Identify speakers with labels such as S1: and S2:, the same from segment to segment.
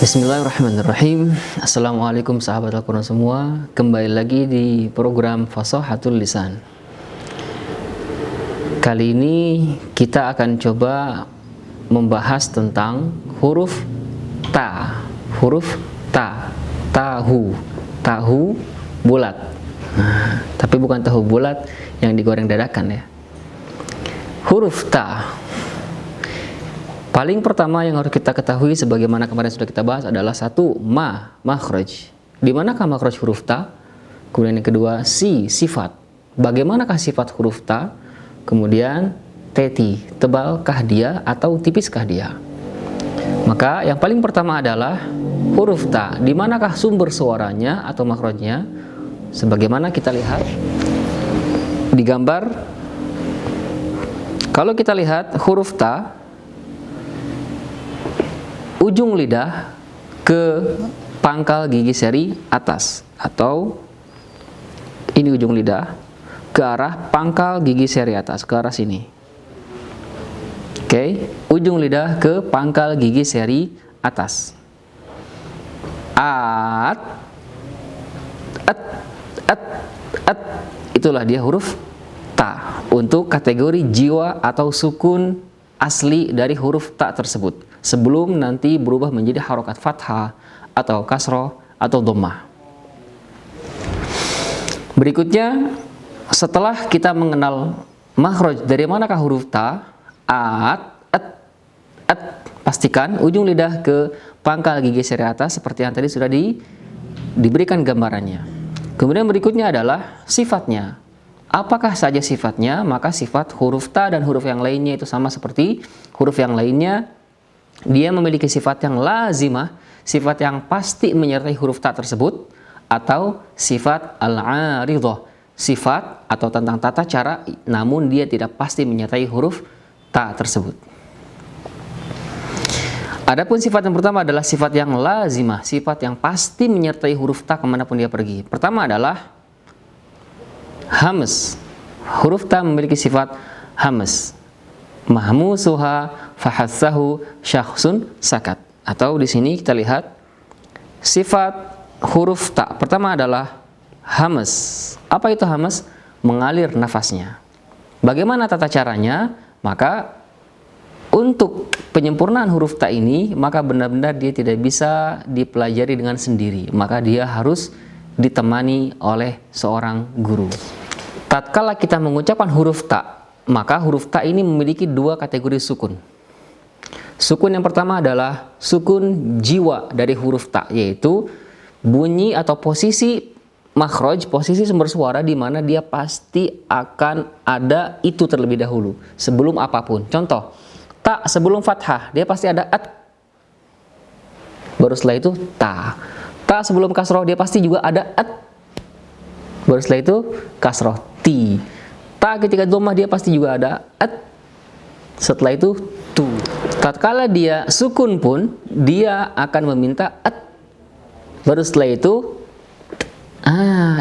S1: Bismillahirrahmanirrahim. Assalamualaikum sahabat Al-Quran semua. Kembali lagi di program Fashohatul Lisan. Kali ini kita akan coba membahas tentang huruf ta. Huruf ta. Tahu. Tahu bulat. Nah, tapi bukan tahu bulat yang digoreng dadakan ya. Huruf ta. Paling pertama yang harus kita ketahui sebagaimana kemarin sudah kita bahas adalah satu, makhraj. Di manakah makhraj huruf ta? Kemudian yang kedua, sifat. Bagaimanakah sifat huruf ta? Kemudian teti, tebalkah dia atau tipiskah dia? Maka yang paling pertama adalah huruf ta. Di manakah sumber suaranya atau makhrajnya? Sebagaimana kita lihat di gambar. Kalau kita lihat huruf ta, ujung lidah ke pangkal gigi seri atas, atau ini ujung lidah ke arah pangkal gigi seri atas, ke arah sini. Oke, ujung lidah ke pangkal gigi seri atas. At, itulah dia huruf ta untuk kategori jiwa atau sukun asli dari huruf ta tersebut, sebelum nanti berubah menjadi harokat fathah atau kasroh atau dhammah. Berikutnya, setelah kita mengenal makhraj dari manakah huruf ta, pastikan ujung lidah ke pangkal gigi seri atas seperti yang tadi sudah diberikan gambarannya. Kemudian berikutnya adalah sifatnya. Apakah saja sifatnya? Maka sifat huruf ta dan huruf yang lainnya itu sama seperti huruf yang lainnya. Dia memiliki sifat yang lazimah, sifat yang pasti menyertai huruf ta tersebut, atau sifat al-'aridhah, sifat atau tentang tata cara namun dia tidak pasti menyertai huruf ta tersebut. Adapun sifat yang pertama adalah sifat yang lazimah, sifat yang pasti menyertai huruf ta kemanapun dia pergi. Pertama adalah hamz. Huruf ta memiliki sifat hamz. Mahmusuha fahassahu syakhsun sakat. Atau di sini kita lihat sifat huruf ta pertama adalah hamz. Apa itu hamz? Mengalir nafasnya. Bagaimana tata caranya? Maka untuk penyempurnaan huruf ta ini, maka benar-benar dia tidak bisa dipelajari dengan sendiri. Maka dia harus ditemani oleh seorang guru. Tatkala kita mengucapkan huruf ta, maka huruf ta ini memiliki dua kategori sukun. Sukun yang pertama adalah sukun jiwa dari huruf ta, yaitu bunyi atau posisi makhraj, posisi sumber suara di mana dia pasti akan ada itu terlebih dahulu sebelum apapun. Contoh, ta sebelum fathah dia pasti ada at, baru setelah itu ta. Ta sebelum kasroh dia pasti juga ada at, baru setelah itu kasroh ti. Ta ketika dhammah dia pasti juga ada at, setelah itu tu. Tatkala dia sukun pun dia akan meminta at, baru setelah itu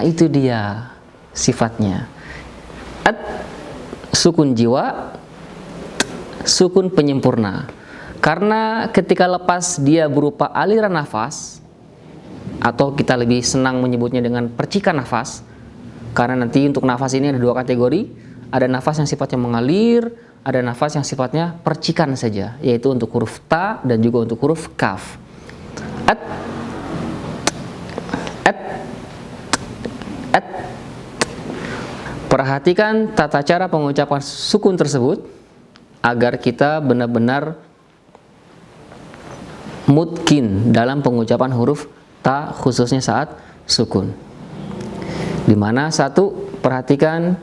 S1: itu dia sifatnya. At sukun jiwa, sukun penyempurna. Karena ketika lepas dia berupa aliran nafas, atau kita lebih senang menyebutnya dengan percikan nafas, karena nanti untuk nafas ini ada dua kategori. Ada nafas yang sifatnya mengalir, ada nafas yang sifatnya percikan saja, yaitu untuk huruf ta dan juga untuk huruf kaf. At, at, at. Perhatikan tata cara pengucapan sukun tersebut agar kita benar-benar mutkin dalam pengucapan huruf ta, khususnya saat sukun. Dimana satu, perhatikan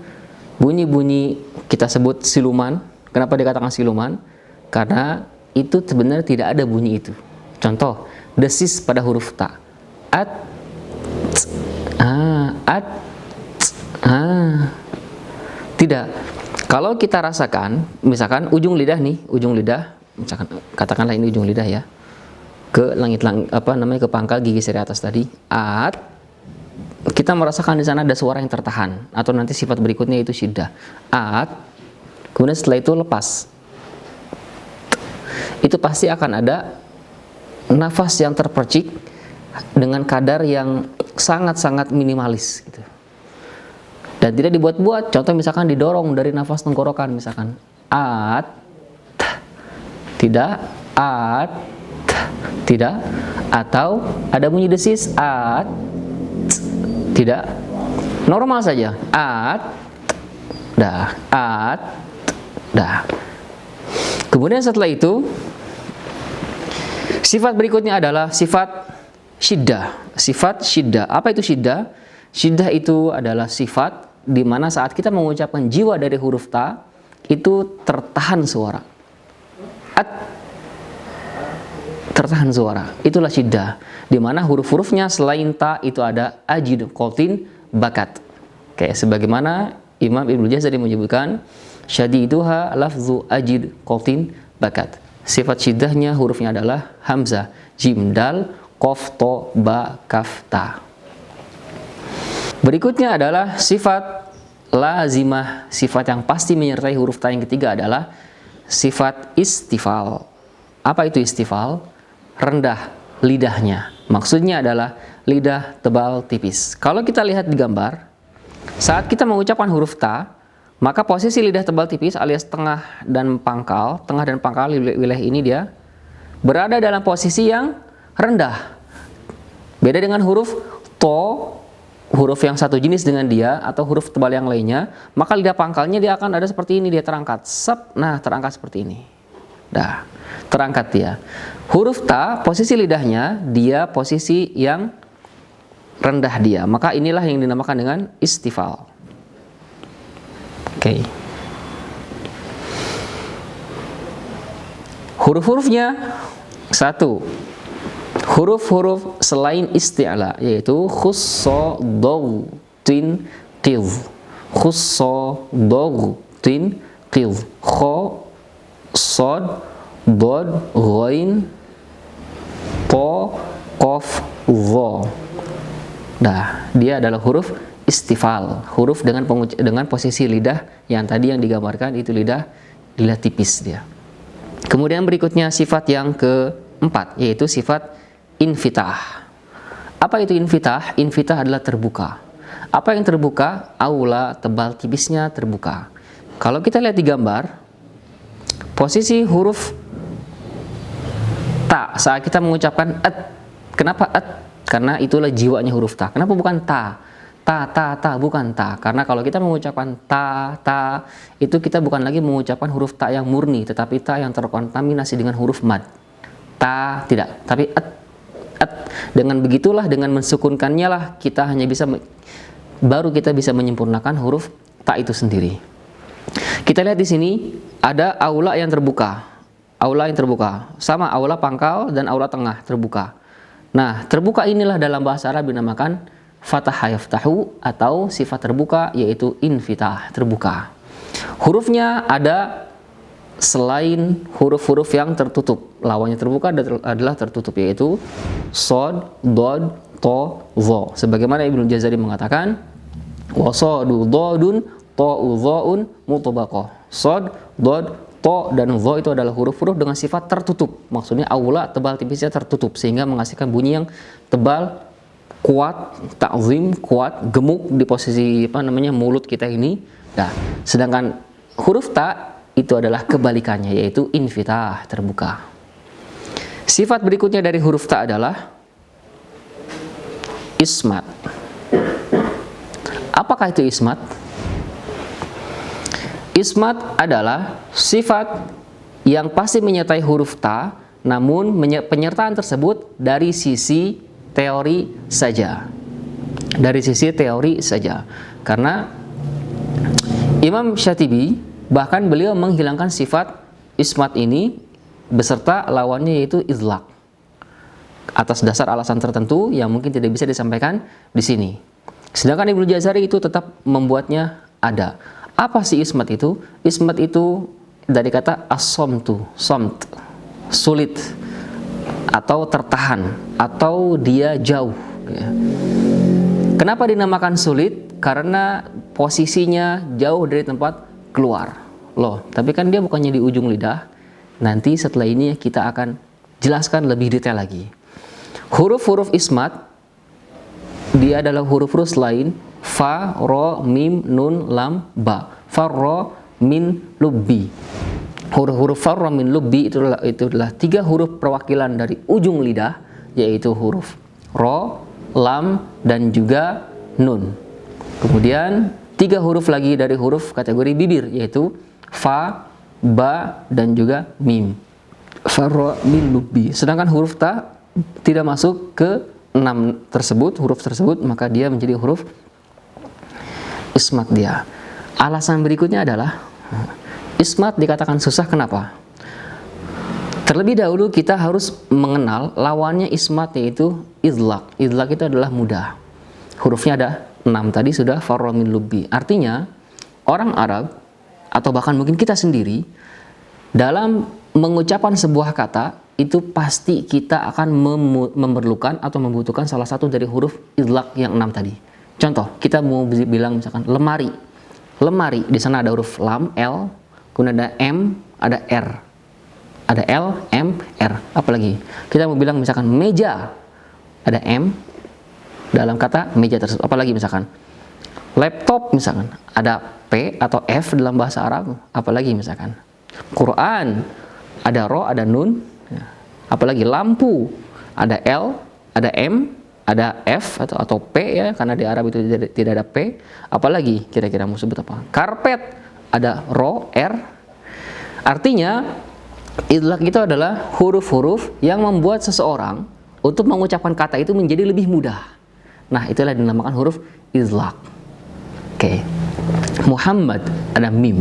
S1: bunyi-bunyi kita sebut siluman. Kenapa dikatakan siluman? Karena itu sebenarnya tidak ada bunyi itu. Contoh, desis pada huruf ta. At, at, tidak. Kalau kita rasakan, misalkan ujung lidah nih, ujung lidah, misalkan katakanlah ini ujung lidah ya, ke ke pangkal gigi seri atas tadi, at, kita merasakan di sana ada suara yang tertahan, atau nanti sifat berikutnya itu syiddah. At, kemudian setelah itu lepas. Itu pasti akan ada nafas yang terpercik dengan kadar yang sangat-sangat minimalis gitu. Dan tidak dibuat-buat. Contoh misalkan didorong dari nafas tenggorokan, misalkan at, tidak, at, tidak, atau ada bunyi desis at, tidak, normal saja at, dah, at, dah. Kemudian setelah itu sifat berikutnya adalah sifat syiddah. Sifat syiddah. Apa itu syiddah? Syiddah itu adalah sifat di mana saat kita mengucapkan jiwa dari huruf ta itu tertahan suara. At, tertahan suara. Itulah syiddah. Di mana huruf-hurufnya selain ta itu ada ajid, qatin, bakat. Kayak sebagaimana Imam Ibnu Jazari menyebutkan syadiduha lafzu ajid qatin bakat. Sifat syiddahnya hurufnya adalah hamzah, jim, dal, qaf, to, ba, kaf, ta. Berikutnya adalah sifat lazimah. Sifat yang pasti menyertai huruf ta yang ketiga adalah sifat istifal. Apa itu istifal? Rendah lidahnya. Maksudnya adalah lidah tebal tipis. Kalau kita lihat di gambar, saat kita mengucapkan huruf ta, maka posisi lidah tebal tipis alias tengah dan pangkal wilayah ini dia berada dalam posisi yang rendah. Beda dengan huruf to, huruf yang satu jenis dengan dia atau huruf tebal yang lainnya, maka lidah pangkalnya dia akan ada seperti ini, dia terangkat. Sep, nah terangkat seperti ini. Dah, terangkat dia. Huruf ta, posisi lidahnya dia posisi yang rendah dia. Maka inilah yang dinamakan dengan istifal. Oke. Huruf-hurufnya satu. Huruf-huruf selain isti'la yaitu khusso, dog, tin, qil. Khusso, dog, tin, qil. Kho, sod, bod, ghain, to, qaf, dha. Nah, dia adalah huruf istifal, huruf dengan posisi lidah yang tadi yang digambarkan itu lidah tipis dia. Kemudian berikutnya sifat yang keempat yaitu sifat infitah. Apa itu infitah? Infitah adalah terbuka. Apa yang terbuka? Aula tebal tipisnya terbuka. Kalau kita lihat di gambar, posisi huruf ta saat kita mengucapkan at. Kenapa at? Karena itulah jiwanya huruf ta. Kenapa bukan ta? Ta, bukan ta. Karena kalau kita mengucapkan ta, itu kita bukan lagi mengucapkan huruf ta yang murni, tetapi ta yang terkontaminasi dengan huruf mad. Ta, tidak. Tapi at. Dengan begitulah, dengan mensukunkannya lah, kita hanya bisa, baru kita bisa menyempurnakan huruf ta itu sendiri. Kita lihat di sini, ada aula yang terbuka. Aula yang terbuka. Sama aula pangkal dan aula tengah terbuka. Nah, terbuka inilah dalam bahasa Arab dinamakan fatah yaftahu atau sifat terbuka yaitu infitah, terbuka. Hurufnya ada selain huruf-huruf yang tertutup. Lawannya terbuka adalah tertutup yaitu sod, dod, to, dha. Sebagaimana Ibnu Jazari mengatakan wasadu dodun to dhaun mutabaqah. Sod, dod, to dan dha itu adalah huruf-huruf dengan sifat tertutup. Maksudnya aula tebal tipisnya tertutup sehingga menghasilkan bunyi yang tebal, kuat, ta'zim, kuat, gemuk di posisi mulut kita ini. Nah, sedangkan huruf ta itu adalah kebalikannya yaitu infitah, terbuka. Sifat berikutnya dari huruf ta adalah ismat. Apakah itu ismat? Ismat adalah sifat yang pasti menyertai huruf ta, namun penyertaan tersebut dari sisi teori saja. Dari sisi teori saja. Karena Imam Syatibi bahkan beliau menghilangkan sifat ismat ini beserta lawannya yaitu idlaq. Atas dasar alasan tertentu yang mungkin tidak bisa disampaikan di sini. Sedangkan Ibnu Jazari itu tetap membuatnya ada. Apa sih ismat itu? Ismat itu dari kata as-somtu, somt, sulit atau tertahan atau dia jauh. Kenapa dinamakan sulit? Karena posisinya jauh dari tempat keluar. Loh, tapi kan dia bukannya di ujung lidah. Nanti setelah ini kita akan jelaskan lebih detail lagi. Huruf-huruf ismat dia adalah huruf-huruf lain fa, ro, mim, nun, lam, ba. Farro, min, lubbi. Huruf-huruf farro, min, lubbi itu adalah 3 huruf perwakilan dari ujung lidah, yaitu huruf ro, lam, dan juga nun. Kemudian 3 huruf lagi dari huruf kategori bibir, yaitu fa, ba, dan juga mim. Farro, min, lubbi. Sedangkan huruf ta tidak masuk ke 6 tersebut, huruf tersebut, maka dia menjadi huruf ismat dia. Alasan berikutnya adalah ismat dikatakan susah, kenapa? Terlebih dahulu kita harus mengenal lawannya ismat, yaitu idlaq. Idlaq itu adalah mudah. Hurufnya ada 6 tadi sudah, farra min lubbi. Artinya orang Arab atau bahkan mungkin kita sendiri dalam mengucapkan sebuah kata itu pasti kita akan memerlukan atau membutuhkan salah satu dari huruf idlaq yang 6 tadi. Contoh, kita mau bilang misalkan lemari. Lemari, di sana ada huruf lam, L, kemudian ada M, ada R. Ada L, M, R. Apalagi? Kita mau bilang misalkan meja. Ada M dalam kata meja tersebut. Apalagi misalkan laptop misalkan. Ada P atau F dalam bahasa Arab. Apalagi misalkan Quran. Ada ro, ada nun. Apalagi lampu. Ada L, ada M, ada F atau P ya, karena di Arab itu tidak ada P. Apalagi kira-kira mau sebut apa? Karpet, ada ro, R. Artinya idlaq itu adalah huruf-huruf yang membuat seseorang untuk mengucapkan kata itu menjadi lebih mudah. Nah, itulah dinamakan huruf idlaq. Oke. Muhammad ada mim.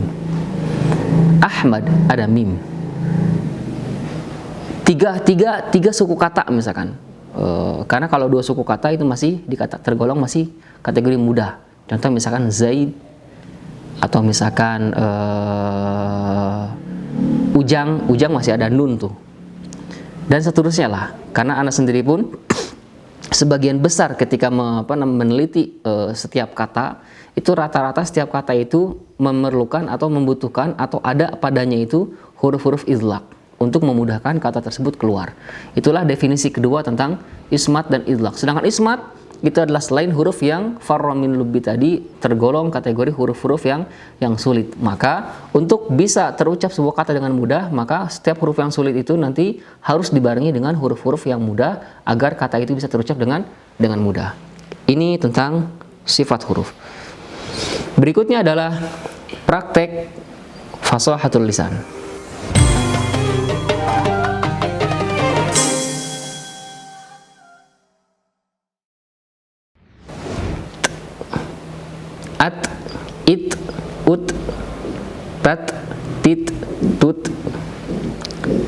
S1: Ahmad ada mim. Tiga suku kata misalkan. Karena kalau 2 suku kata itu masih tergolong masih kategori mudah. Contoh misalkan Zaid atau misalkan Ujang masih ada nun tuh. Dan seterusnya lah. Karena anak sendiri pun sebagian besar ketika meneliti setiap kata itu rata-rata setiap kata itu memerlukan atau membutuhkan atau ada padanya itu huruf-huruf idlaq untuk memudahkan kata tersebut keluar. Itulah definisi kedua tentang ismat dan idlaq. Sedangkan ismat itu adalah selain huruf yang farra min lubbi tadi tergolong kategori huruf-huruf yang sulit. Maka untuk bisa terucap sebuah kata dengan mudah, maka setiap huruf yang sulit itu nanti harus dibarengi dengan huruf-huruf yang mudah agar kata itu bisa terucap dengan mudah. Ini tentang sifat huruf. Berikutnya adalah praktek fasahatul lisan. At, it, ut, tat, tit, tut,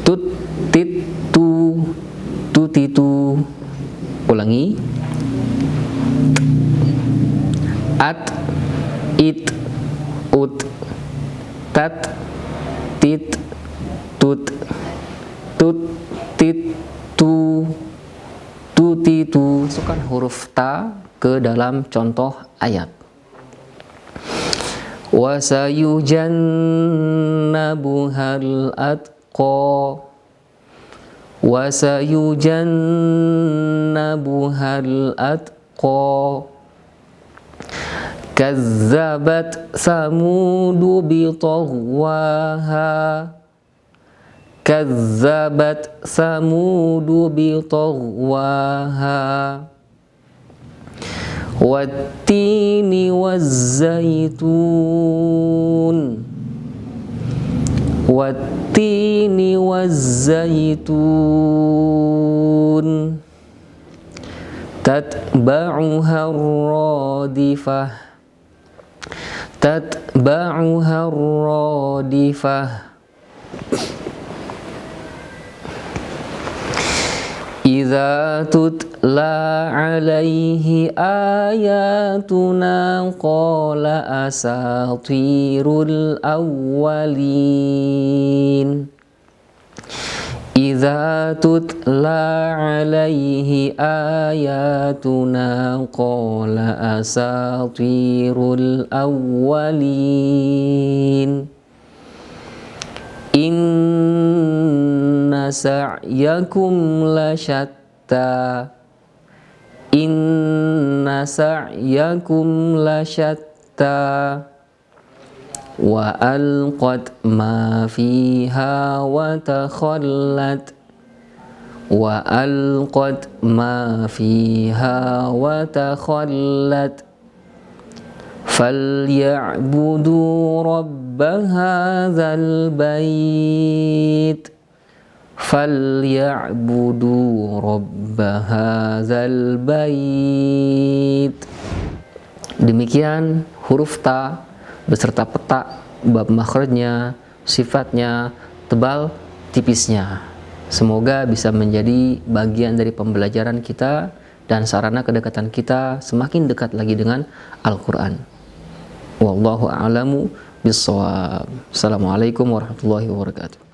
S1: tut, tit, tu, tutitu. Ulangi. At, it, ut, tat, tit, tut, tut, tit, tu, tutitu. Masukkan huruf ta ke dalam contoh ayat. Wa sayujannabuhal atqa. Wa sayujannabuhal atqa. Kazzabat samudu bitaghwaha. Kazzabat samudu bitaghwaha. Wattini wazzaitun. Wattini wazzaitun. Tatba'uha ar-radifah. Tatba'uha ar-radifah. Idza tutla alaihi ayatuna qala asatirul awwalin. Idza tutla alaihi ayatuna qala asatirul awwalin. Inna sa'yakum lasyatta. Inna sa'yakum lasyatta. Wa alqat ma fiha wa takhallat. Wa alqat ma fiha wa takhallat. Falyabudu rabba hadzal bait. Falyabudu rabba hadzal bait. Demikian huruf ta beserta peta, bab makhrajnya, sifatnya, tebal, tipisnya. Semoga bisa menjadi bagian dari pembelajaran kita dan sarana kedekatan kita semakin dekat lagi dengan Al-Quran. Wallahu a'lamu bissawab. Assalamualaikum warahmatullahi wabarakatuh.